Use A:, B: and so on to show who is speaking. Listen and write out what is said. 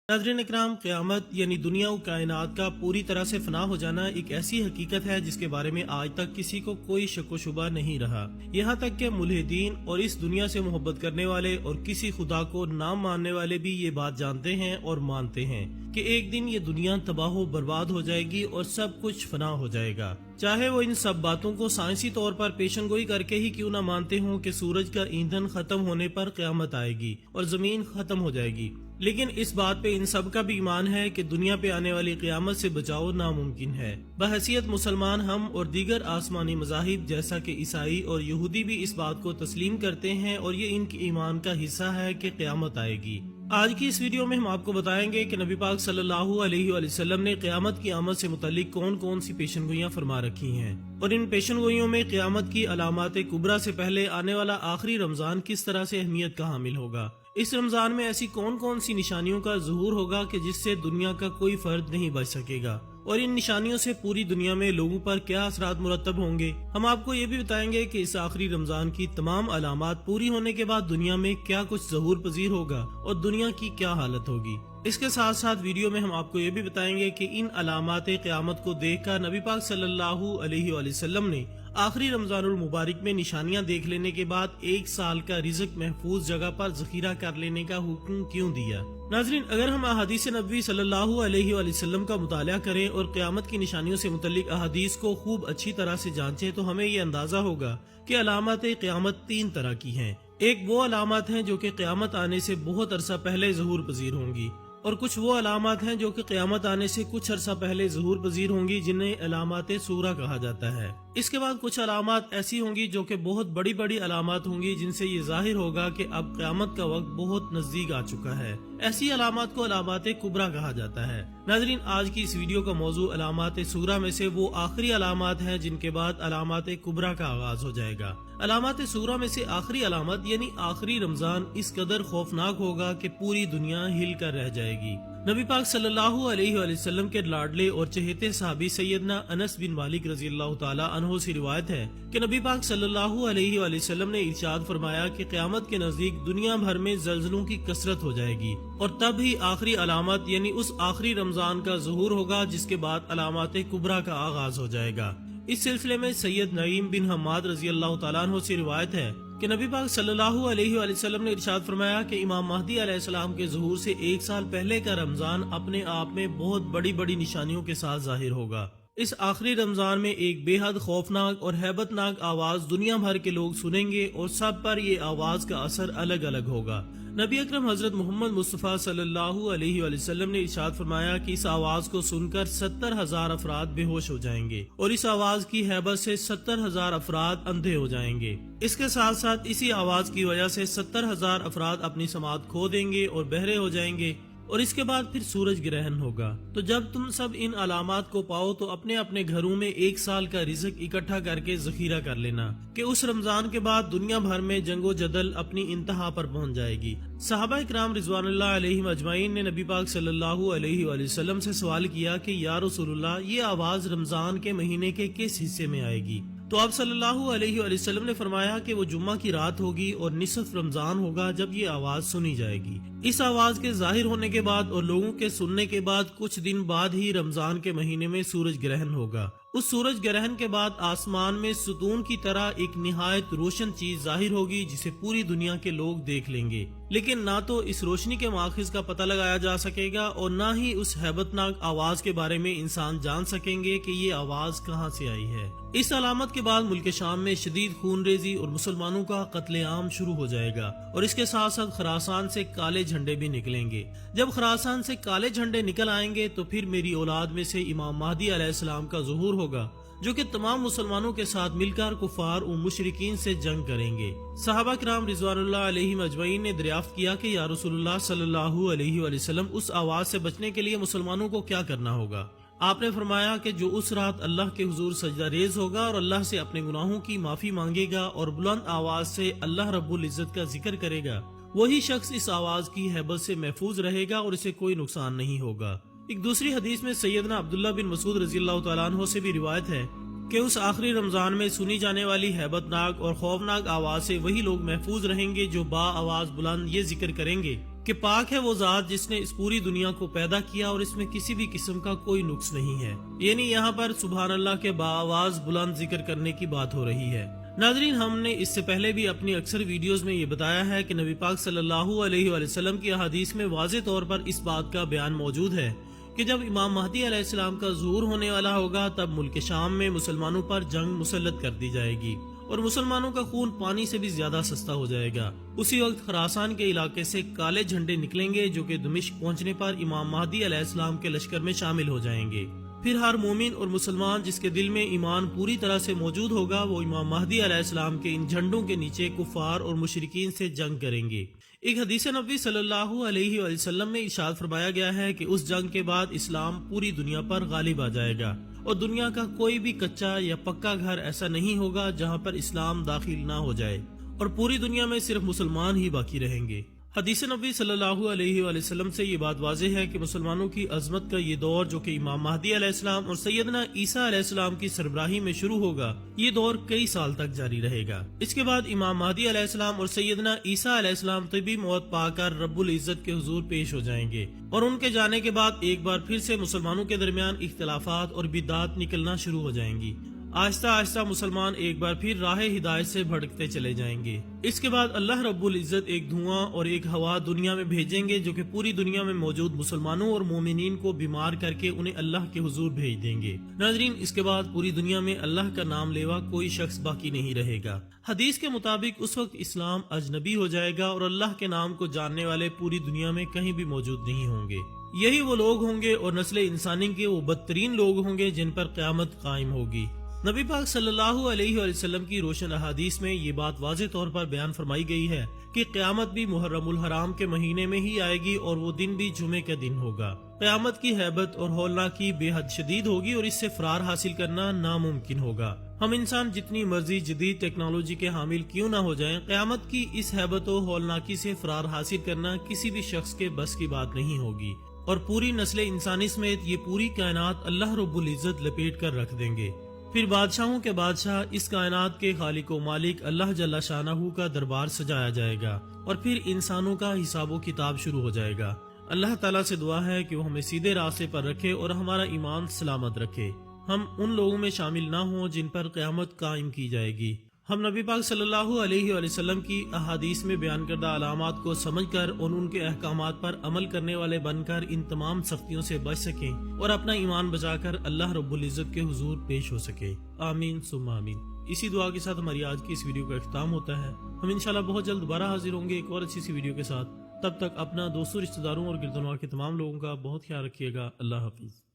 A: नाज़रीन इकराम, क़यामत यानी दुनिया और कायनात का पूरी तरह से फना हो जाना एक ऐसी हकीकत है जिसके बारे में आज तक किसी को कोई शक व शुबा नहीं रहा। यहाँ तक कि मुल्हिदीन और इस दुनिया से मोहब्बत करने वाले और किसी खुदा को ना मानने वाले भी ये बात जानते हैं और मानते हैं कि एक दिन ये दुनिया तबाह बर्बाद हो जाएगी और सब कुछ फना हो जाएगा। चाहे वो इन सब बातों को साइंसी तौर पर पेशनगोई करके ही क्यों ना मानते हों कि सूरज का ईंधन खत्म होने पर क़यामत आएगी और जमीन खत्म हो जाएगी, लेकिन इस बात पे इन सब का भी ईमान है कि दुनिया पे आने वाली क़यामत से बचाव नामुमकिन है। बहैसियत मुसलमान हम और दीगर आसमानी मज़ाहिब जैसा कि ईसाई और यहूदी भी इस बात को तस्लीम करते हैं और ये इनके ईमान का हिस्सा है कि क़यामत आएगी। आज की इस वीडियो में हम आपको बताएंगे कि नबी पाक सल्लल्लाहु अलैहि वसल्लम ने क़यामत की आमद से मुतालिक कौन कौन सी पेशनगोइयां फरमा रखी हैं और इन पेशनगोइयों में क़यामत की अलामात कुबरा से पहले आने वाला आखिरी रमजान किस तरह से अहमियत का हामिल होगा। इस रमजान में ऐसी कौन कौन सी निशानियों का ज़हूर होगा कि जिससे दुनिया का कोई फर्द नहीं बच सकेगा और इन निशानियों से पूरी दुनिया में लोगों पर क्या असरात मुरतब होंगे। हम आपको ये भी बताएंगे कि इस आखिरी रमजान की तमाम अलामात पूरी होने के बाद दुनिया में क्या कुछ ज़हूर पजीर होगा और दुनिया की क्या हालत होगी। इसके साथ साथ वीडियो में हम आपको ये भी बताएंगे कि इन अलामात क़यामत को देखकर नबी पाक सल्लल्लाहु अलैहि वसल्लम ने आखिरी रमजानुल मुबारक में निशानियां देख लेने के बाद एक साल का रिज़्क महफूज जगह पर ज़खीरा कर लेने का हुक्म क्यों दिया। नाज़रीन, अगर हम अहादीस नबी सल्लल्लाहु अलैहि वसल्लम का मुताला करें और क़यामत की निशानियों से मुतल्लिक अहादीस को खूब अच्छी तरह से जांचें तो हमें ये अंदाजा होगा कि अलामत क़यामत तीन तरह की हैं। एक वो अलामत हैं जो कि क़यामत आने से बहुत अरसा पहले ज़हूर पजीर होंगी और कुछ वो अलामत हैं जो कि क़यामत आने से कुछ अरसा पहले ज़हूर पजीर होंगी, जिन्हें अलामत सूरा कहा जाता है। इसके बाद कुछ अलामत ऐसी होंगी जो कि बहुत बड़ी बड़ी अलामत होंगी जिनसे ये जाहिर होगा कि अब क़यामत का वक्त बहुत नजदीक आ चुका है। ऐसी अलामत को अलामत कुबरा कहा जाता है। नाज़रीन, आज की इस वीडियो का मौजू अलामत सूरा में से वो आखिरी अलामत है जिनके बाद अलामत कुबरा का आगाज हो जाएगा। अलामत सूरा में से आखिरी अलामत यानी आखिरी रमजान इस कदर खौफनाक होगा कि पूरी दुनिया हिल कर रह जाएगी। नबी पाक सल्लल्लाहु अलैहि वसल्लम के लाडले और चहेते सहाबी सैयदना अनस बिन मालिक रज़ी अल्लाह ताला अन्हो से रिवायत है कि नबी पाक सल्लल्लाहु अलैहि वसल्लम ने इरशाद फरमाया कि क़यामत के नजदीक दुनिया भर में ज़ल्ज़लों की कसरत हो जाएगी और तब ही आखिरी अलामत यानी उस आखिरी रमजान का ज़हूर होगा, जिसके बाद अलामत कुबरा का आगाज हो जाएगा। इस सिलसिले में सैयद नईम बिन हम्माद रज़ी अल्लाह ताला अन्हो से रिवायत है कि नबी पाक सल्लल्लाहु अलैहि वसल्लम ने इरशाद फरमाया कि इमाम महदी अलैहिस्सलाम के ज़हूर से एक साल पहले का रमजान अपने आप में बहुत बड़ी बड़ी निशानियों के साथ जाहिर होगा। इस आखिरी रमजान में एक बेहद खौफनाक और हैबतनाक आवाज दुनिया भर के लोग सुनेंगे और सब पर ये आवाज का असर अलग अलग होगा। नबी अकरम हजरत मोहम्मद मुस्तफ़ा सल्लल्लाहु अलैहि वसल्लम ने इरशाद फरमाया कि इस आवाज को सुनकर 70,000 अफराद बेहोश हो जाएंगे और इस आवाज की हैबत से 70,000 अफराद अंधे हो जाएंगे। इसके साथ साथ इसी आवाज की वजह से 70,000 अफराद अपनी समात खो देंगे और बहरे हो जाएंगे और इसके बाद फिर सूरज ग्रहण होगा। तो जब तुम सब इन अलामात को पाओ तो अपने अपने घरों में एक साल का रिज़्क इकट्ठा करके ज़खीरा कर लेना कि उस रमजान के बाद दुनिया भर में जंगो जदल अपनी इंतहा पर पहुंच जाएगी। सहाबा इकराम रिज़वानुल्लाह अलैहिम अजमाइन ने नबी पाक सल्लल्लाहु अलैहि वसल्लम से सवाल किया कि या रसूलुल्लाह, ये आवाज रमजान के महीने के किस हिस्से में आएगी? तो आप सल्लल्लाहु अलैहि वसल्लम ने फरमाया कि वो जुम्मा की रात होगी और निसफ रमजान होगा जब ये आवाज सुनी जाएगी। इस आवाज के जाहिर होने के बाद और लोगों के सुनने के बाद कुछ दिन बाद ही रमजान के महीने में सूरज ग्रहण होगा। उस सूरज ग्रहण के बाद आसमान में सुतून की तरह एक निहायत रोशन चीज जाहिर होगी जिसे पूरी दुनिया के लोग देख लेंगे, लेकिन ना तो इस रोशनी के माखिज का पता लगाया जा सकेगा और ना ही उस हैबतनाक आवाज के बारे में इंसान जान सकेंगे कि ये आवाज कहाँ से आई है। इस अलामत के बाद मुल्क शाम में शदीद खूनरेजी और मुसलमानों का कत्लेआम शुरू हो जाएगा और इसके साथ साथ खरासान से काले झंडे भी निकलेंगे। जब खरासान से काले झंडे निकल आएंगे तो फिर मेरी औलाद में से इमाम महदी अलैहिस्सलाम का ज़हूर होगा जो कि तमाम मुसलमानों के साथ मिलकर कुफार और मुशरिकीन से जंग करेंगे। सहाबा किराम रिज़वानुल्लाह अलैहिम अजमईन ने दरियाफ्त किया कि या रसूलुल्लाह सल्लल्लाहु अलैहि वसल्लम, उस आवाज से बचने के लिए मुसलमानों को क्या करना होगा? आपने फरमाया कि जो उस रात अल्लाह के हुजूर सजदा रेज होगा और अल्लाह से अपने गुनाहों की माफी मांगेगा और बुलंद आवाज से अल्लाह रब्बुल इज्जत का जिक्र करेगा, वही शख्स इस आवाज की हैबत से महफूज रहेगा और इसे कोई नुकसान नहीं होगा। एक दूसरी हदीस में सैयदना अब्दुल्लाह बिन मसूद रज़ी अल्लाह तआला अन्हु से भी रिवायत है कि उस आखिरी रमजान में सुनी जाने वाली हैबतनाक और खौफनाक आवाज से वही लोग महफूज रहेंगे जो बा आवाज बुलंद ये जिक्र करेंगे کہ پاک ہے وہ ذات جس نے اس پوری دنیا کو پیدا کیا اور اس میں کسی بھی قسم کا کوئی نقص نہیں ہے۔ یعنی یہاں پر سبحان اللہ کے باآواز بلند ذکر کرنے کی بات ہو رہی ہے۔ ناظرین، ہم نے اس سے پہلے بھی اپنی اکثر ویڈیوز میں یہ بتایا ہے کہ نبی پاک صلی اللہ علیہ وآلہ وسلم کی احادیث میں واضح طور پر اس بات کا بیان موجود ہے کہ جب امام مہدی علیہ السلام کا ظہور ہونے والا ہوگا تب ملک شام میں مسلمانوں پر جنگ مسلط کر دی جائے گی اور مسلمانوں کا خون پانی سے بھی زیادہ سستا ہو جائے گا۔ اسی وقت خراسان کے علاقے سے کالے جھنڈے نکلیں گے جو کہ دمشق پہنچنے پر امام مہدی علیہ السلام کے لشکر میں شامل ہو جائیں گے۔ پھر ہر مومن اور مسلمان جس کے دل میں ایمان پوری طرح سے موجود ہوگا وہ امام مہدی علیہ السلام کے ان جھنڈوں کے نیچے کفار اور مشرکین سے جنگ کریں گے۔ ایک حدیث نبوی صلی اللہ علیہ وآلہ وسلم میں ارشاد فرمایا گیا ہے کہ اس جنگ کے بعد اسلام پوری دنیا پر غالب آ جائے گا اور دنیا کا کوئی بھی کچا یا پکا گھر ایسا نہیں ہوگا جہاں پر اسلام داخل نہ ہو جائے اور پوری دنیا میں صرف مسلمان ہی باقی رہیں گے۔ حدیث نبوی صلی اللہ علیہ وآلہ وسلم سے یہ بات واضح ہے کہ مسلمانوں کی عظمت کا یہ دور جو کہ امام مہدی علیہ السلام اور سیدنا عیسیٰ علیہ السلام کی سربراہی میں شروع ہوگا، یہ دور کئی سال تک جاری رہے گا۔ اس کے بعد امام مہدی علیہ السلام اور سیدنا عیسیٰ علیہ السلام طبی موت پا کر رب العزت کے حضور پیش ہو جائیں گے اور ان کے جانے کے بعد ایک بار پھر سے مسلمانوں کے درمیان اختلافات اور بدعات نکلنا شروع ہو جائیں گی۔ آہستہ آہستہ مسلمان ایک بار پھر راہ ہدایت سے بھٹکتے چلے جائیں گے۔ اس کے بعد اللہ رب العزت ایک دھواں اور ایک ہوا دنیا میں بھیجیں گے جو کہ پوری دنیا میں موجود مسلمانوں اور مومنین کو بیمار کر کے انہیں اللہ کے حضور بھیج دیں گے۔ ناظرین، اس کے بعد پوری دنیا میں اللہ کا نام لیوا کوئی شخص باقی نہیں رہے گا۔ حدیث کے مطابق اس وقت اسلام اجنبی ہو جائے گا اور اللہ کے نام کو جاننے والے پوری دنیا میں کہیں بھی موجود نہیں ہوں گے۔ یہی وہ لوگ ہوں گے اور نسل انسانی کے وہ بدترین لوگ ہوں گے جن پر قیامت قائم ہوگی۔ نبی پاک صلی اللہ علیہ وآلہ وسلم کی روشن احادیث میں یہ بات واضح طور پر بیان فرمائی گئی ہے کہ قیامت بھی محرم الحرام کے مہینے میں ہی آئے گی اور وہ دن بھی جمعے کا دن ہوگا۔ قیامت کی ہیبت اور ہولناکی بے حد شدید ہوگی اور اس سے فرار حاصل کرنا ناممکن ہوگا۔ ہم انسان جتنی مرضی جدید ٹیکنالوجی کے حامل کیوں نہ ہو جائیں، قیامت کی اس ہیبت و ہولناکی سے فرار حاصل کرنا کسی بھی شخص کے بس کی بات نہیں ہوگی اور پوری نسل انسانی سمیت یہ پوری کائنات اللہ رب العزت لپیٹ کر رکھ دیں گے۔ پھر بادشاہوں کے بادشاہ اس کائنات کے خالق و مالک اللہ جل شانہ کا دربار سجایا جائے گا اور پھر انسانوں کا حساب و کتاب شروع ہو جائے گا۔ اللہ تعالیٰ سے دعا ہے کہ وہ ہمیں سیدھے راستے پر رکھے اور ہمارا ایمان سلامت رکھے، ہم ان لوگوں میں شامل نہ ہوں جن پر قیامت قائم کی جائے گی۔ ہم نبی پاک صلی اللہ علیہ وآلہ وسلم کی احادیث میں بیان کردہ علامات کو سمجھ کر اور ان کے احکامات پر عمل کرنے والے بن کر ان تمام سختیوں سے بچ سکیں اور اپنا ایمان بچا کر اللہ رب العزت کے حضور پیش ہو سکے۔ آمین ثم آمین۔ اسی دعا کے ساتھ ہماری آج کی اس ویڈیو کا اختتام ہوتا ہے۔ ہم انشاءاللہ بہت جلد دوبارہ حاضر ہوں گے ایک اور اچھی سی ویڈیو کے ساتھ۔ تب تک اپنا دوستوں، رشتہ داروں اور گردنوار کے تمام لوگوں کا بہت خیال رکھیے گا۔ اللہ حافظ۔